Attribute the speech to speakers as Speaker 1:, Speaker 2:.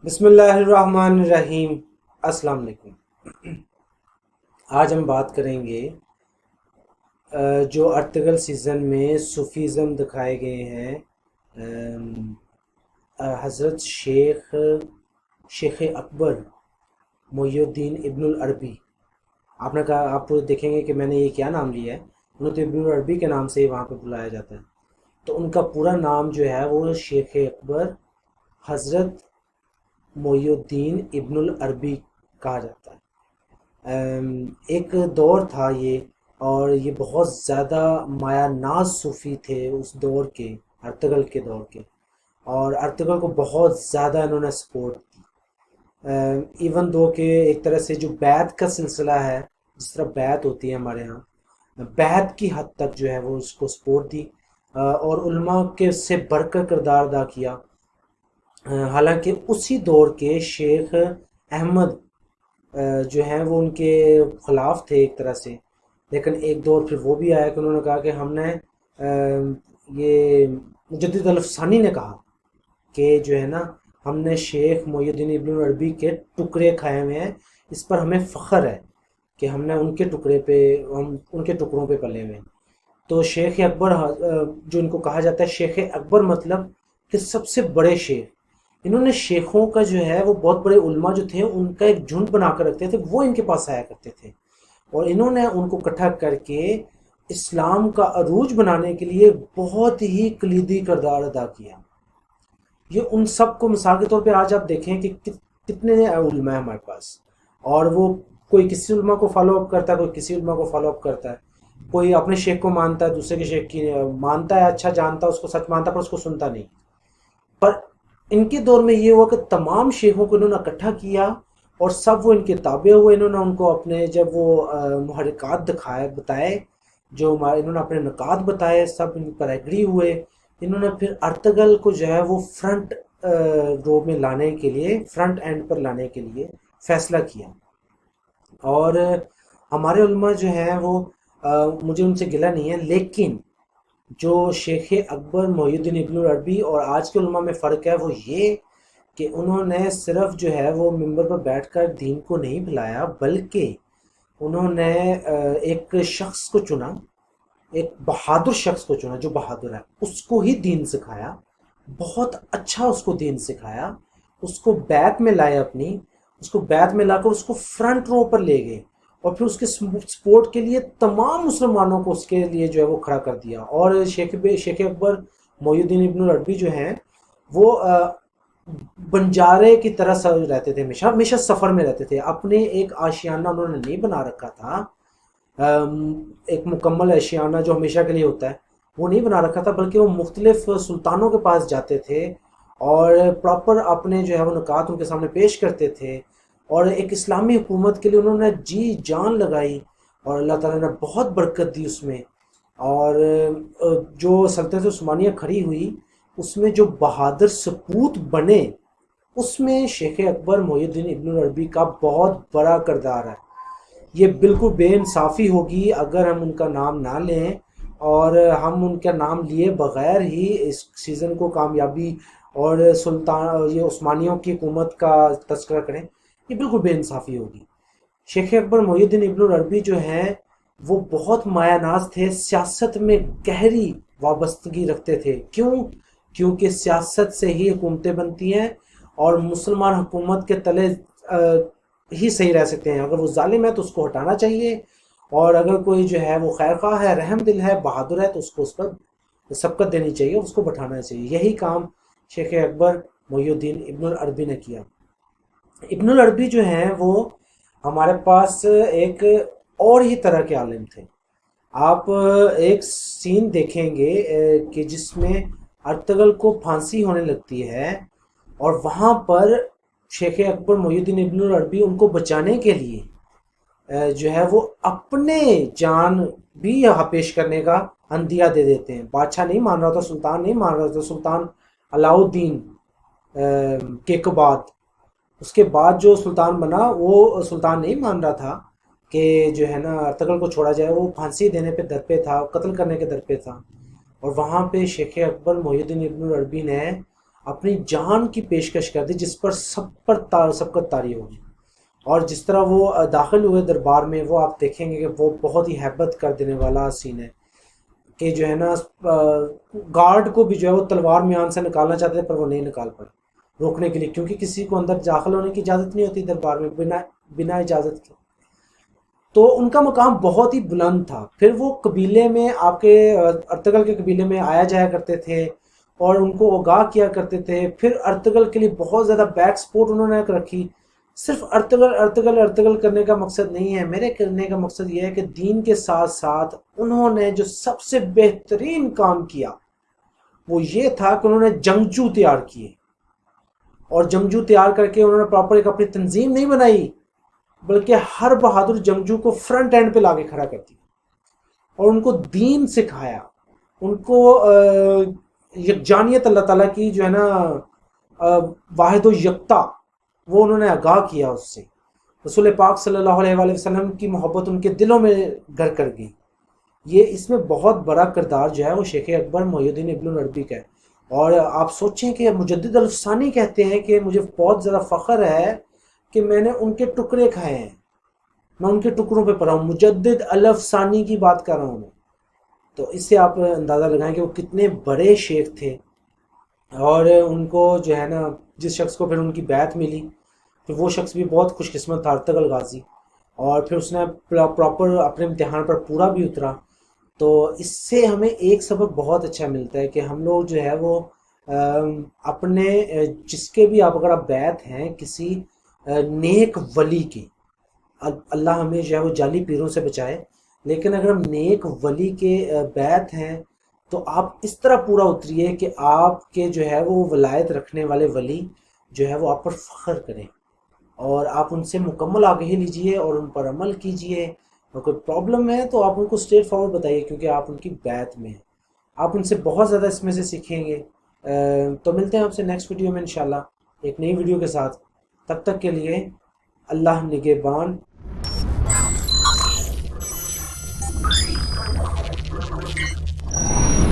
Speaker 1: بسم اللہ الرحمن الرحیم۔ السلام علیکم۔ آج ہم بات کریں گے جو ارطغرل سیزن میں صوفیزم دکھائے گئے ہیں حضرت شیخ اکبر محی الدین ابن العربی۔ آپ نے کہا، آپ دیکھیں گے کہ میں نے یہ کیا نام لیا ہے، انہوں تو ابن العربی کے نام سے ہی وہاں پہ بلایا جاتا ہے، تو ان کا پورا نام جو ہے وہ شیخ اکبر حضرت محی الدین ابن العربی کہا جاتا ہے۔ ایک دور تھا یہ، اور یہ بہت زیادہ مایہ ناز صوفی تھے اس دور کے، ارطغرل کے دور کے، اور ارطغرل کو بہت زیادہ انہوں نے سپورٹ کی۔ ایون دو کہ ایک طرح سے جو بیعت کا سلسلہ ہے، جس طرح بیعت ہوتی ہے ہمارے ہاں، بیعت کی حد تک جو ہے وہ اس کو سپورٹ دی، اور علماء کے سے بڑھ کر کردار ادا کیا۔ حالانکہ اسی دور کے شیخ احمد جو ہیں وہ ان کے خلاف تھے ایک طرح سے، لیکن ایک دور پھر وہ بھی آیا کہ انہوں نے کہا کہ ہم نے یہ مجدد الفسانی نے کہا کہ جو ہے نا، ہم نے شیخ محی الدین ابن العربی کے ٹکڑے کھائے ہوئے ہیں، اس پر ہمیں فخر ہے کہ ہم نے ان کے ان کے ٹکڑوں پہ پلے ہوئے ہیں۔ تو شیخ اکبر جو ان کو کہا جاتا ہے شیخ اکبر، مطلب کہ سب سے بڑے شیخ۔ انہوں نے شیخوں کا جو ہے وہ بہت بڑے علماء جو تھے ان کا ایک جھنڈ بنا کر رکھتے تھے، وہ ان کے پاس آیا کرتے تھے، اور انہوں نے ان کو اکٹھا کر کے اسلام کا عروج بنانے کے لیے بہت ہی کلیدی کردار ادا کیا۔ یہ ان سب کو مثال کے طور پہ آج آپ دیکھیں کہ کتنے علماء ہیں ہمارے پاس، اور وہ کوئی کسی علماء کو فالو اپ کرتا ہے، کوئی کسی علماء کو فالو اپ کرتا ہے، کوئی اپنے شیخ کو مانتا ہے، دوسرے کے شیخ کی مانتا ہے، اچھا جانتا ہے، اس کو سچ مانتا ہے، پر اس کو سنتا نہیں۔ پر ان کے دور میں یہ ہوا کہ تمام شیخوں کو انہوں نے اکٹھا کیا، اور سب وہ ان کے تابع ہوئے۔ انہوں نے ان کو اپنے جب وہ محرکات بتائے، جو انہوں نے اپنے نکات بتائے، سب ان پر ایگری ہوئے۔ انہوں نے پھر ارطغرل کو جو ہے وہ فرنٹ رو میں لانے کے لیے، فرنٹ اینڈ پر لانے کے لیے فیصلہ کیا۔ اور ہمارے علماء جو ہیں وہ مجھے ان سے گلہ نہیں ہے، لیکن جو شیخ اکبر محی الدین ابن العربی اور آج کے علماء میں فرق ہے وہ یہ کہ انہوں نے صرف جو ہے وہ ممبر پر بیٹھ کر دین کو نہیں پھیلایا، بلکہ انہوں نے ایک شخص کو چنا، ایک بہادر شخص کو چنا جو بہادر ہے، اس کو ہی دین سکھایا، بہت اچھا اس کو دین سکھایا، اس کو بیعت میں لائے، اس کو بیعت میں لا کر اس کو فرنٹ رو پر لے گئے، اور پھر اس کے سپورٹ کے لیے تمام مسلمانوں کو اس کے لیے جو ہے وہ کھڑا کر دیا۔ اور شیخ اکبر محی الدین ابن العربی جو ہیں وہ بنجارے کی طرح رہتے تھے، ہمیشہ سفر میں رہتے تھے، اپنے ایک آشیانہ انہوں نے نہیں بنا رکھا تھا، ایک مکمل آشیانہ جو ہمیشہ کے لیے ہوتا ہے وہ نہیں بنا رکھا تھا، بلکہ وہ مختلف سلطانوں کے پاس جاتے تھے اور پراپر اپنے جو ہے وہ نکات ان کے سامنے پیش کرتے تھے، اور ایک اسلامی حکومت کے لیے انہوں نے جی جان لگائی، اور اللہ تعالیٰ نے بہت برکت دی اس میں۔ اور جو سلطنت عثمانیہ کھڑی ہوئی، اس میں جو بہادر سپوت بنے، اس میں شیخ اکبر محی الدین ابن العربی کا بہت بڑا کردار ہے۔ یہ بالکل بے انصافی ہوگی اگر ہم ان کا نام نہ لیں، اور ہم ان کا نام لیے بغیر ہی اس سیزن کو کامیابی اور یہ عثمانیوں کی حکومت کا تذکرہ کریں، یہ بالکل بے انصافی ہوگی۔ شیخ اکبر محی الدین ابن العربی جو ہیں وہ بہت مایہ ناز تھے، سیاست میں گہری وابستگی رکھتے تھے۔ کیونکہ سیاست سے ہی حکومتیں بنتی ہیں، اور مسلمان حکومت کے تلے ہی صحیح رہ سکتے ہیں۔ اگر وہ ظالم ہے تو اس کو ہٹانا چاہیے، اور اگر کوئی جو ہے وہ خیر خواہ ہے، رحم دل ہے، بہادر ہے، تو اس کو اس پر سبقت دینی چاہیے، اس کو بٹھانا چاہیے۔ یہی کام شیخ اکبر محی الدین ابن العربی نے کیا۔ ابن العربی جو ہیں وہ ہمارے پاس ایک اور ہی طرح کے عالم تھے۔ آپ ایک سین دیکھیں گے کہ جس میں ارطغرل کو پھانسی ہونے لگتی ہے، اور وہاں پر شیخ اکبر محی الدین ابن العربی ان کو بچانے کے لیے جو ہے وہ اپنے جان بھی یہاں پیش کرنے کا عندیہ دے دیتے ہیں۔ بادشاہ نہیں مان رہا تھا، سلطان نہیں مان رہا تھا، سلطان علاؤ الدین اس کے بعد جو سلطان بنا، وہ سلطان نہیں مان رہا تھا کہ جو ہے نا ارطغرل کو چھوڑا جائے، وہ پھانسی دینے پہ در پہ تھا، قتل کرنے کے در پہ تھا۔ اور وہاں پہ شیخ اکبر محی الدین ابن العربی نے اپنی جان کی پیشکش کر دی جس پر سبقت طاری ہوگی. اور جس طرح وہ داخل ہوئے دربار میں، وہ آپ دیکھیں گے کہ وہ بہت ہی ہیبت کر دینے والا سین ہے کہ جو ہے نا گارڈ کو بھی جو ہے وہ تلوار میان سے نکالنا چاہتے تھے پر وہ نہیں نکال پائے روکنے کے لیے، کیونکہ کسی کو اندر داخل ہونے کی اجازت نہیں ہوتی دربار میں بنا اجازت کے. تو ان کا مقام بہت ہی بلند تھا. پھر وہ قبیلے میں، آپ کے ارطغرل کے قبیلے میں آیا جایا کرتے تھے اور ان کو آگاہ کیا کرتے تھے. پھر ارطغرل کے لیے بہت زیادہ بیک سپورٹ انہوں نے رکھی. صرف ارطغرل کرنے کا مقصد نہیں ہے، میرے کرنے کا مقصد یہ ہے کہ دین کے ساتھ ساتھ انہوں نے جو سب سے بہترین کام کیا وہ یہ تھا کہ انہوں نے جنگجو تیار کیے. اور جنگجو تیار کر کے انہوں نے پراپر ایک اپنی تنظیم نہیں بنائی، بلکہ ہر بہادر جنگجو کو فرنٹ اینڈ پہ لاگے کھڑا کر دیا اور ان کو دین سکھایا، ان کو یکجانیت اللہ تعالیٰ کی جو ہے نا واحد و یکتا، وہ انہوں نے آگاہ کیا. اس سے رسول پاک صلی اللہ علیہ وآلہ وسلم کی محبت ان کے دلوں میں گھر کر گئی. یہ اس میں بہت بڑا کردار جو ہے وہ شیخ اکبر محی الدین ابن العربی کا ہے. اور آپ سوچیں کہ مجدد الفسانی کہتے ہیں کہ مجھے بہت زیادہ فخر ہے کہ میں نے ان کے ٹکڑے کھائے ہیں، میں ان کے ٹکڑوں پہ پڑھا ہوں. مجدد الفسانی کی بات کر رہا ہوں میں. تو اس سے آپ اندازہ لگائیں کہ وہ کتنے بڑے شیخ تھے. اور ان کو جو ہے نا جس شخص کو پھر ان کی بیعت ملی، پھر وہ شخص بھی بہت خوش قسمت تھا، ارطغرل غازی، اور پھر اس نے پراپر اپنے امتحان پر پورا بھی اترا. تو اس سے ہمیں ایک سبق بہت اچھا ملتا ہے کہ ہم لوگ جو ہے وہ اپنے جس کے بھی اگر آپ بیعت ہیں کسی نیک ولی کی، اللہ ہمیں جو ہے وہ جعلی پیروں سے بچائے، لیکن اگر ہم نیک ولی کے بیعت ہیں تو آپ اس طرح پورا اتریے کہ آپ کے جو ہے وہ ولایت رکھنے والے ولی جو ہے وہ آپ پر فخر کریں، اور آپ ان سے مکمل آگاہی لیجئے اور ان پر عمل کیجئے. اور کوئی پرابلم ہے تو آپ ان کو اسٹریٹ فارورڈ بتائیے، کیونکہ آپ ان کی بیعت میں ہیں. آپ ان سے بہت زیادہ اس میں سے سیکھیں گے. تو ملتے ہیں آپ سے نیکسٹ ویڈیو میں انشاءاللہ ایک نئی ویڈیو کے ساتھ. تب تک کے لیے اللہ نگہبان.